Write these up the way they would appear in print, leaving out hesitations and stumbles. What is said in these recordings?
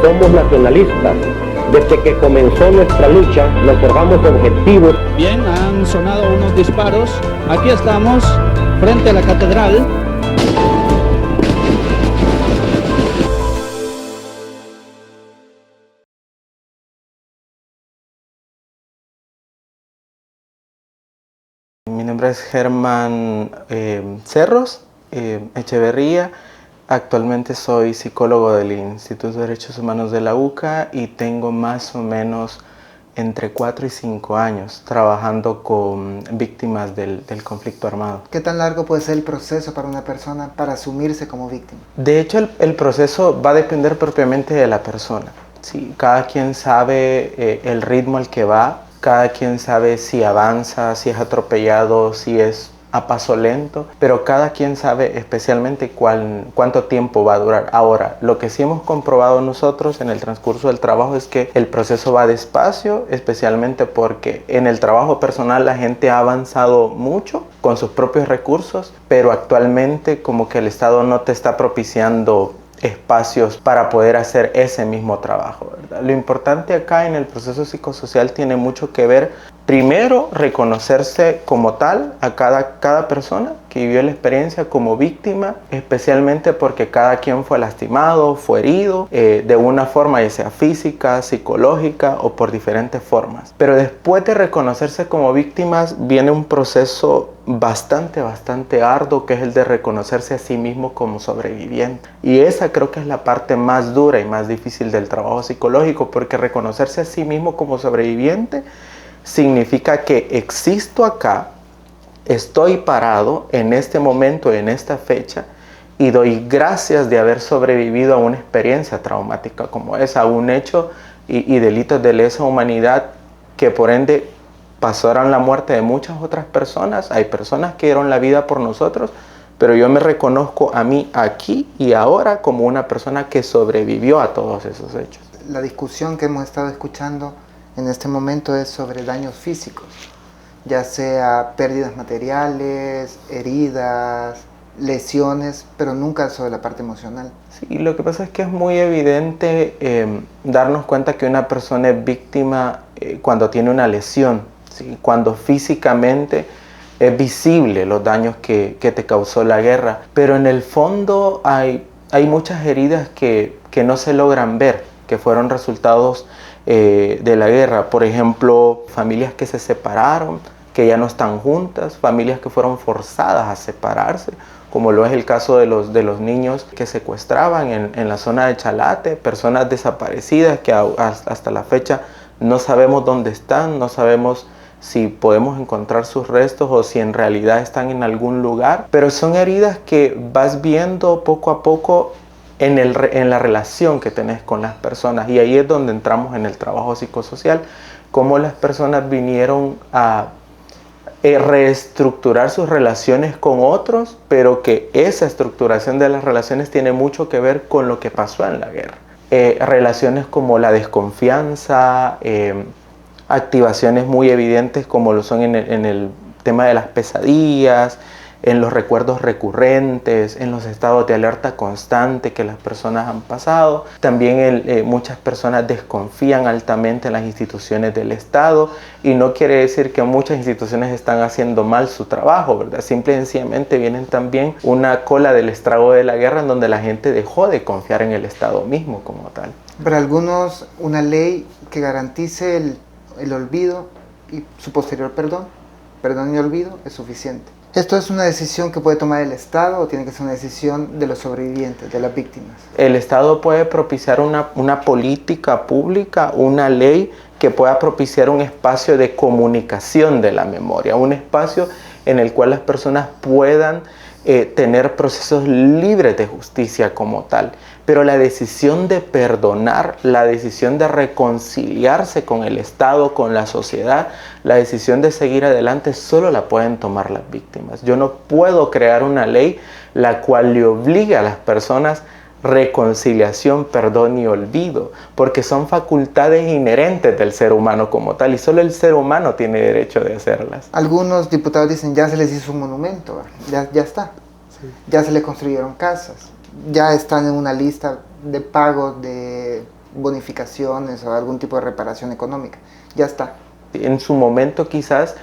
somos nacionalistas. Desde que comenzó nuestra lucha, nos forjamos objetivos. Bien, han sonado unos disparos. Aquí estamos, frente a la catedral. Mi nombre es Germán Cerros Echeverría. Actualmente soy psicólogo del Instituto de Derechos Humanos de la UCA y tengo más o menos entre 4 y 5 años trabajando con víctimas del conflicto armado. ¿Qué tan largo puede ser el proceso para una persona para asumirse como víctima? De hecho, el proceso va a depender propiamente de la persona. Sí, cada quien sabe el ritmo al que va, cada quien sabe si avanza, si es atropellado, si es a paso lento, pero cada quien sabe especialmente cuánto tiempo va a durar. Ahora, lo que sí hemos comprobado nosotros en el transcurso del trabajo es que el proceso va despacio, especialmente porque en el trabajo personal la gente ha avanzado mucho con sus propios recursos, pero actualmente como que el Estado no te está propiciando espacios para poder hacer ese mismo trabajo, ¿verdad? Lo importante acá en el proceso psicosocial tiene mucho que ver, primero, reconocerse como tal a cada persona que vivió la experiencia como víctima, especialmente porque cada quien fue lastimado, fue herido, de una forma ya sea física, psicológica o por diferentes formas. Pero después de reconocerse como víctimas viene un proceso bastante arduo, que es el de reconocerse a sí mismo como sobreviviente. Y esa creo que es la parte más dura y más difícil del trabajo psicológico, porque reconocerse a sí mismo como sobreviviente significa que existo acá, estoy parado en este momento, en esta fecha, y doy gracias de haber sobrevivido a una experiencia traumática como esa, a un hecho y delitos de lesa humanidad que por ende pasaron la muerte de muchas otras personas. Hay personas que dieron la vida por nosotros, pero yo me reconozco a mí aquí y ahora como una persona que sobrevivió a todos esos hechos. La discusión que hemos estado escuchando en este momento es sobre daños físicos, ya sea pérdidas materiales, heridas, lesiones, pero nunca sobre la parte emocional. Sí, lo que pasa es que es muy evidente darnos cuenta que una persona es víctima cuando tiene una lesión, ¿sí? Cuando físicamente es visible los daños que te causó la guerra, pero en el fondo hay muchas heridas que no se logran ver, que fueron resultados de la guerra. Por ejemplo, familias que se separaron, que ya no están juntas, familias que fueron forzadas a separarse, como lo es el caso de los niños que secuestraban en la zona de Chalate, personas desaparecidas que hasta la fecha no sabemos dónde están, no sabemos si podemos encontrar sus restos o si en realidad están en algún lugar, pero son heridas que vas viendo poco a poco en la relación que tenés con las personas, y ahí es donde entramos en el trabajo psicosocial, cómo las personas vinieron a reestructurar sus relaciones con otros, pero que esa estructuración de las relaciones tiene mucho que ver con lo que pasó en la guerra. Relaciones como la desconfianza, activaciones muy evidentes como lo son en el tema de las pesadillas, en los recuerdos recurrentes, en los estados de alerta constante que las personas han pasado. También muchas personas desconfían altamente en las instituciones del Estado, y no quiere decir que muchas instituciones están haciendo mal su trabajo, ¿verdad? Simple y sencillamente vienen también una cola del estrago de la guerra en donde la gente dejó de confiar en el Estado mismo como tal. Para algunos, una ley que garantice el olvido y su posterior perdón y olvido es suficiente. ¿Esto es una decisión que puede tomar el Estado o tiene que ser una decisión de los sobrevivientes, de las víctimas? El Estado puede propiciar una política pública, una ley que pueda propiciar un espacio de comunicación de la memoria, un espacio en el cual las personas puedan tener procesos libres de justicia como tal. Pero la decisión de perdonar, la decisión de reconciliarse con el Estado, con la sociedad, la decisión de seguir adelante, solo la pueden tomar las víctimas. Yo no puedo crear una ley la cual le obligue a las personas reconciliación, perdón y olvido, porque son facultades inherentes del ser humano como tal, y solo el ser humano tiene derecho de hacerlas. Algunos diputados dicen, ya se les hizo un monumento, ya está, sí. Ya se les construyeron casas, ya están en una lista de pagos de bonificaciones o algún tipo de reparación económica. Ya está. En su momento quizás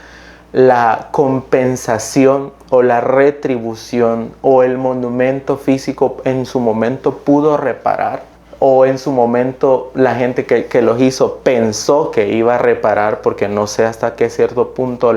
la compensación o la retribución o el monumento físico en su momento pudo reparar, o en su momento la gente que los hizo pensó que iba a reparar, porque no sé hasta qué cierto punto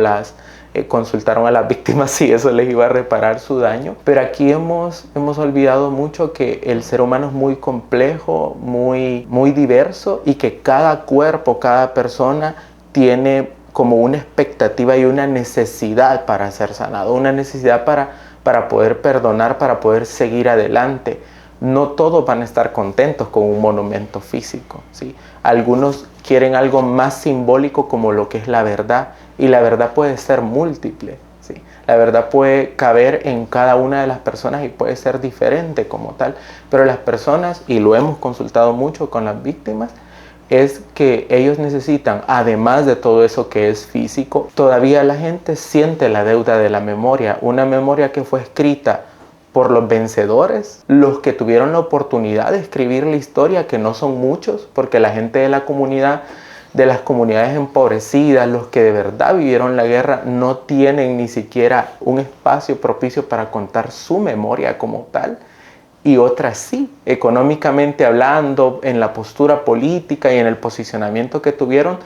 consultaron a las víctimas si eso les iba a reparar su daño. Pero aquí hemos olvidado mucho que el ser humano es muy complejo, muy diverso, y que cada cuerpo, cada persona tiene como una expectativa y una necesidad para ser sanado, una necesidad para poder perdonar, para poder seguir adelante. No todos van a estar contentos con un monumento físico, ¿sí? Algunos quieren algo más simbólico, como lo que es la verdad, y la verdad puede ser múltiple, ¿sí? La verdad puede caber en cada una de las personas y puede ser diferente como tal, pero las personas, y lo hemos consultado mucho con las víctimas, es que ellos necesitan, además de todo eso que es físico, todavía la gente siente la deuda de la memoria, una memoria que fue escrita por los vencedores, los que tuvieron la oportunidad de escribir la historia, que no son muchos, porque la gente de la comunidad, de las comunidades empobrecidas, los que de verdad vivieron la guerra, no tienen ni siquiera un espacio propicio para contar su memoria como tal, y otras sí, económicamente hablando, en la postura política y en el posicionamiento que tuvieron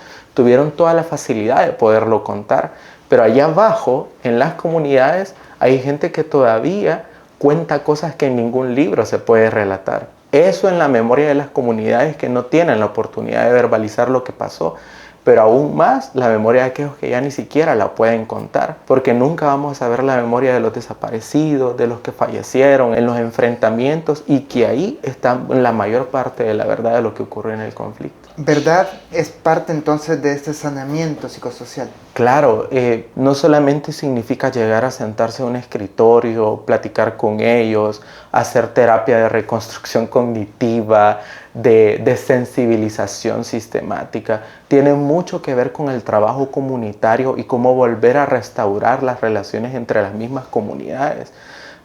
toda la facilidad de poderlo contar. Pero allá abajo, en las comunidades, hay gente que todavía cuenta cosas que en ningún libro se puede relatar. Eso en la memoria de las comunidades que no tienen la oportunidad de verbalizar lo que pasó, pero aún más la memoria de aquellos que ya ni siquiera la pueden contar, porque nunca vamos a saber la memoria de los desaparecidos, de los que fallecieron en los enfrentamientos, y que ahí está la mayor parte de la verdad de lo que ocurrió en el conflicto. ¿Verdad es parte entonces de este saneamiento psicosocial? Claro, no solamente significa llegar a sentarse a un escritorio, platicar con ellos, hacer terapia de reconstrucción cognitiva, de sensibilización sistemática. Tiene mucho que ver con el trabajo comunitario y cómo volver a restaurar las relaciones entre las mismas comunidades.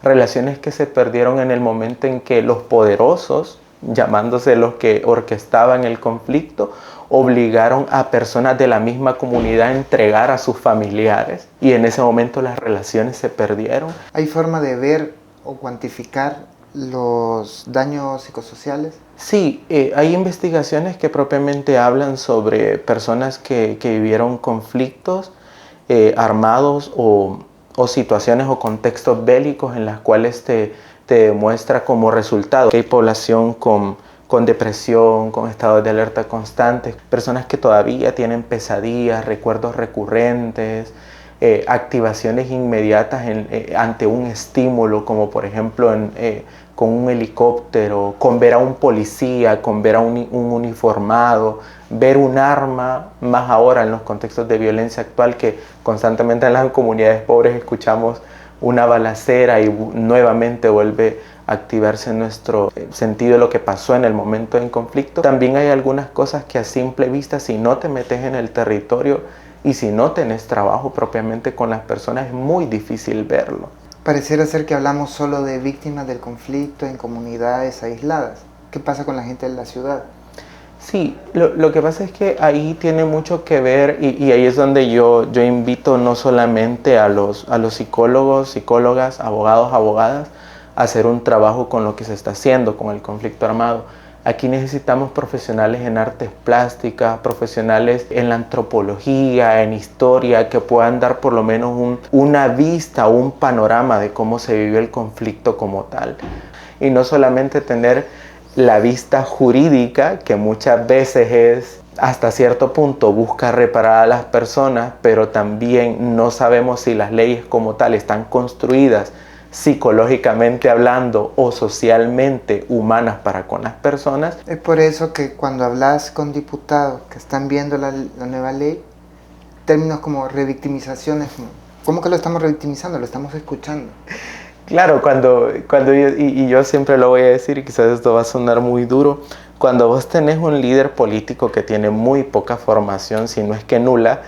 Relaciones que se perdieron en el momento en que los poderosos, llamándose los que orquestaban el conflicto, obligaron a personas de la misma comunidad a entregar a sus familiares, y en ese momento las relaciones se perdieron. ¿Hay forma de ver o cuantificar los daños psicosociales? Sí, hay investigaciones que propiamente hablan sobre personas que vivieron conflictos armados o situaciones o contextos bélicos en las cuales te demuestra como resultado que hay población con depresión, con estados de alerta constantes, personas que todavía tienen pesadillas, recuerdos recurrentes, activaciones inmediatas ante un estímulo, como por ejemplo con un helicóptero, con ver a un policía, con ver a un uniformado, ver un arma, más ahora en los contextos de violencia actual, que constantemente en las comunidades pobres escuchamos una balacera y nuevamente vuelve a activarse nuestro sentido de lo que pasó en el momento del conflicto. También hay algunas cosas que a simple vista, si no te metes en el territorio y si no tenés trabajo propiamente con las personas, es muy difícil verlo. Pareciera ser que hablamos solo de víctimas del conflicto en comunidades aisladas. ¿Qué pasa con la gente de la ciudad? Sí, lo que pasa es que ahí tiene mucho que ver, y ahí es donde yo invito no solamente a los psicólogos, psicólogas, abogados, abogadas, a hacer un trabajo con lo que se está haciendo con el conflicto armado. Aquí necesitamos profesionales en artes plásticas, profesionales en la antropología, en historia, que puedan dar por lo menos una vista, un panorama de cómo se vivió el conflicto como tal. Y no solamente tener la vista jurídica, que muchas veces es hasta cierto punto busca reparar a las personas, pero también no sabemos si las leyes como tal están construidas psicológicamente hablando o socialmente humanas para con las personas. Es por eso que cuando hablas con diputados que están viendo la nueva ley, términos como revictimizaciones, ¿cómo que lo estamos revictimizando? Lo estamos escuchando. Claro, cuando yo siempre lo voy a decir, y quizás esto va a sonar muy duro, cuando vos tenés un líder político que tiene muy poca formación, si no es que nula,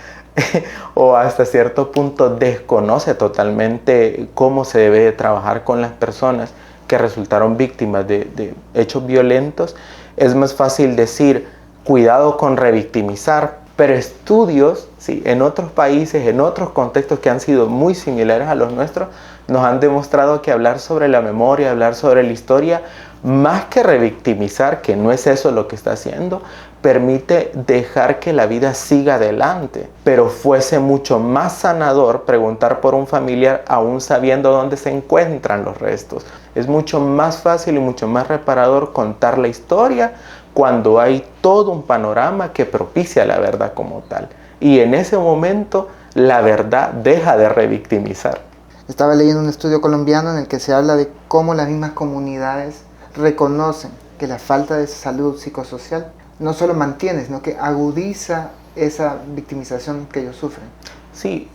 o hasta cierto punto desconoce totalmente cómo se debe trabajar con las personas que resultaron víctimas de hechos violentos, es más fácil decir cuidado con revictimizar, pero estudios, ¿sí?, en otros países, en otros contextos que han sido muy similares a los nuestros, nos han demostrado que hablar sobre la memoria, hablar sobre la historia, más que revictimizar, que no es eso lo que está haciendo, permite dejar que la vida siga adelante. Pero fuese mucho más sanador preguntar por un familiar aún sabiendo dónde se encuentran los restos. Es mucho más fácil y mucho más reparador contar la historia cuando hay todo un panorama que propicia la verdad como tal. Y en ese momento la verdad deja de revictimizar. Estaba leyendo un estudio colombiano en el que se habla de cómo las mismas comunidades reconocen que la falta de salud psicosocial no solo mantiene, sino que agudiza esa victimización que ellos sufren. Sí,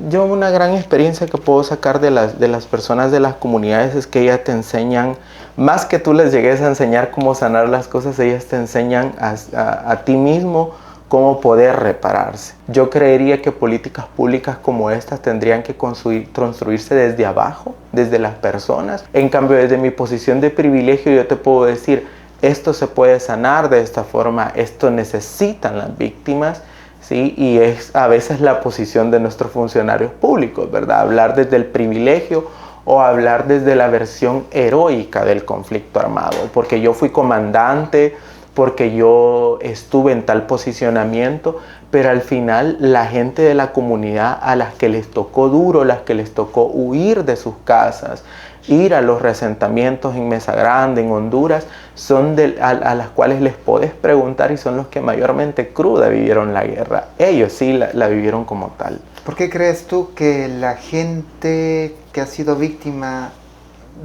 yo una gran experiencia que puedo sacar de las personas de las comunidades es que ellas te enseñan, más que tú les llegues a enseñar cómo sanar las cosas, ellas te enseñan a ti mismo cómo poder repararse. Yo creería que políticas públicas como estas tendrían que construirse desde abajo, desde las personas. En cambio, desde mi posición de privilegio, yo te puedo decir, esto se puede sanar de esta forma, esto necesitan las víctimas, ¿sí? Y es a veces la posición de nuestros funcionarios públicos, ¿verdad? Hablar desde el privilegio o hablar desde la versión heroica del conflicto armado, porque yo fui comandante, porque yo estuve en tal posicionamiento, pero al final la gente de la comunidad a las que les tocó duro, las que les tocó huir de sus casas, ir a los resentamientos en Mesa Grande, en Honduras, son a las cuales les podés preguntar y son los que mayormente cruda vivieron la guerra. Ellos sí la vivieron como tal. ¿Por qué crees tú que la gente que ha sido víctima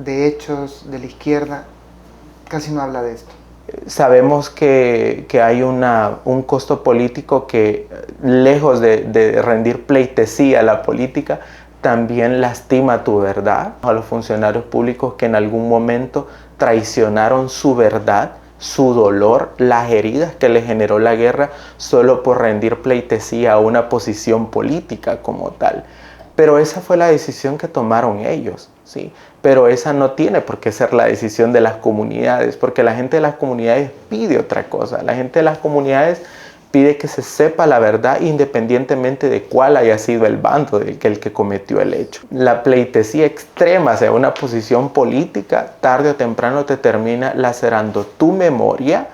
de hechos de la izquierda casi no habla de esto? Sabemos que hay un costo político que, lejos de rendir pleitesía a la política, también lastima tu verdad. A los funcionarios públicos que en algún momento traicionaron su verdad, su dolor, las heridas que le generó la guerra, solo por rendir pleitesía a una posición política como tal. Pero esa fue la decisión que tomaron ellos, ¿sí? Pero esa no tiene por qué ser la decisión de las comunidades, porque la gente de las comunidades pide otra cosa. La gente de las comunidades pide que se sepa la verdad independientemente de cuál haya sido el bando el que cometió el hecho. La pleitesía extrema hacia una posición política, tarde o temprano te termina lacerando tu memoria,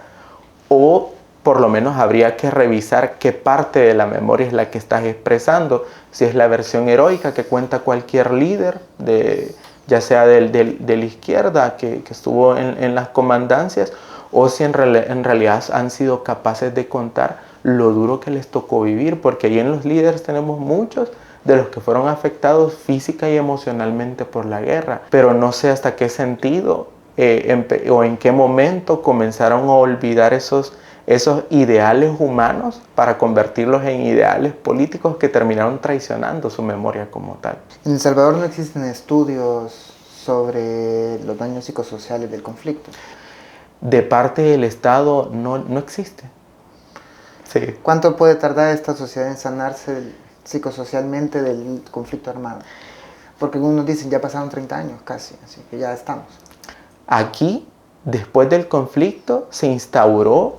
o por lo menos habría que revisar qué parte de la memoria es la que estás expresando. Si es la versión heroica que cuenta cualquier líder, ya sea de la izquierda que estuvo en las comandancias, o si en realidad han sido capaces de contar lo duro que les tocó vivir, porque ahí en los líderes tenemos muchos de los que fueron afectados física y emocionalmente por la guerra, pero no sé hasta qué sentido o en qué momento comenzaron a olvidar esos ideales humanos para convertirlos en ideales políticos que terminaron traicionando su memoria como tal. En El Salvador no existen estudios sobre los daños psicosociales del conflicto. De parte del Estado no existe. Sí. ¿Cuánto puede tardar esta sociedad en sanarse psicosocialmente del conflicto armado? Porque algunos dicen ya pasaron 30 años casi, así que ya estamos. Aquí, después del conflicto, se instauró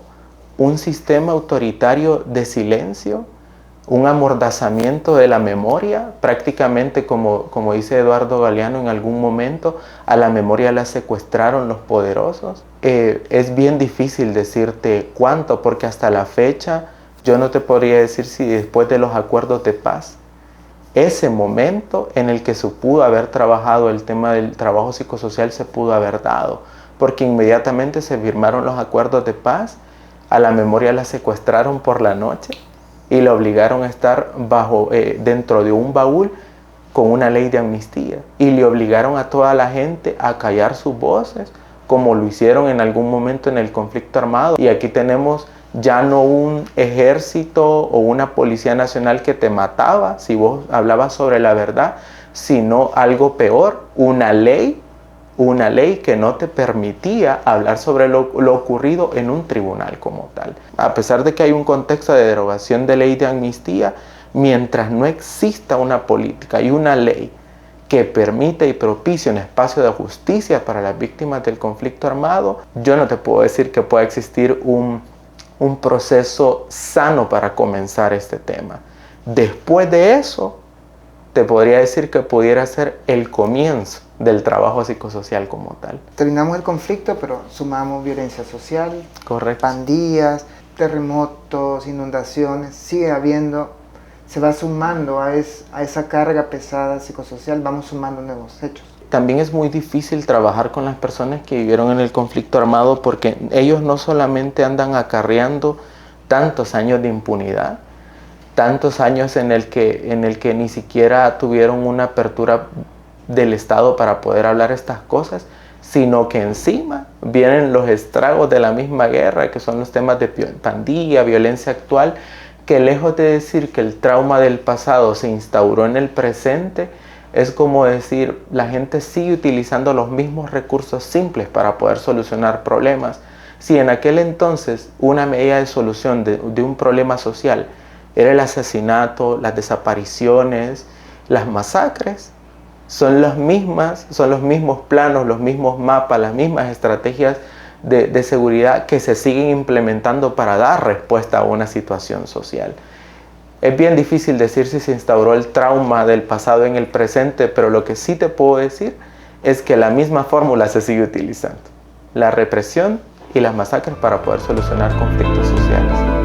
un sistema autoritario de silencio, un amordazamiento de la memoria, prácticamente como dice Eduardo Galeano en algún momento, a la memoria la secuestraron los poderosos. Es bien difícil decirte cuánto, porque hasta la fecha yo no te podría decir si después de los acuerdos de paz, ese momento en el que se pudo haber trabajado el tema del trabajo psicosocial se pudo haber dado, porque inmediatamente se firmaron los acuerdos de paz, a la memoria la secuestraron por la noche y la obligaron a estar dentro de un baúl con una ley de amnistía, y le obligaron a toda la gente a callar sus voces, como lo hicieron en algún momento en el conflicto armado. Y aquí tenemos ya no un ejército o una policía nacional que te mataba si vos hablabas sobre la verdad, sino algo peor, una ley que no te permitía hablar sobre lo ocurrido en un tribunal como tal. A pesar de que hay un contexto de derogación de ley de amnistía, mientras no exista una política y una ley que permite y propicie un espacio de justicia para las víctimas del conflicto armado, yo no te puedo decir que pueda existir un proceso sano para comenzar este tema. Después de eso, te podría decir que pudiera ser el comienzo del trabajo psicosocial como tal. Terminamos el conflicto, pero sumamos violencia social, Correcto. pandillas, terremotos, inundaciones, sigue habiendo, se va sumando a esa carga pesada psicosocial, vamos sumando nuevos hechos. También es muy difícil trabajar con las personas que vivieron en el conflicto armado porque ellos no solamente andan acarreando tantos años de impunidad, tantos años en el que ni siquiera tuvieron una apertura del Estado para poder hablar estas cosas, sino que encima vienen los estragos de la misma guerra, que son los temas de pandilla, violencia actual, que lejos de decir que el trauma del pasado se instauró en el presente, es como decir, la gente sigue utilizando los mismos recursos simples para poder solucionar problemas. Si en aquel entonces una medida de solución de un problema social era el asesinato, las desapariciones, las masacres, son los mismos planos, los mismos mapas, las mismas estrategias de seguridad que se siguen implementando para dar respuesta a una situación social. Es bien difícil decir si se instauró el trauma del pasado en el presente, pero lo que sí te puedo decir es que la misma fórmula se sigue utilizando. La represión y las masacres para poder solucionar conflictos sociales.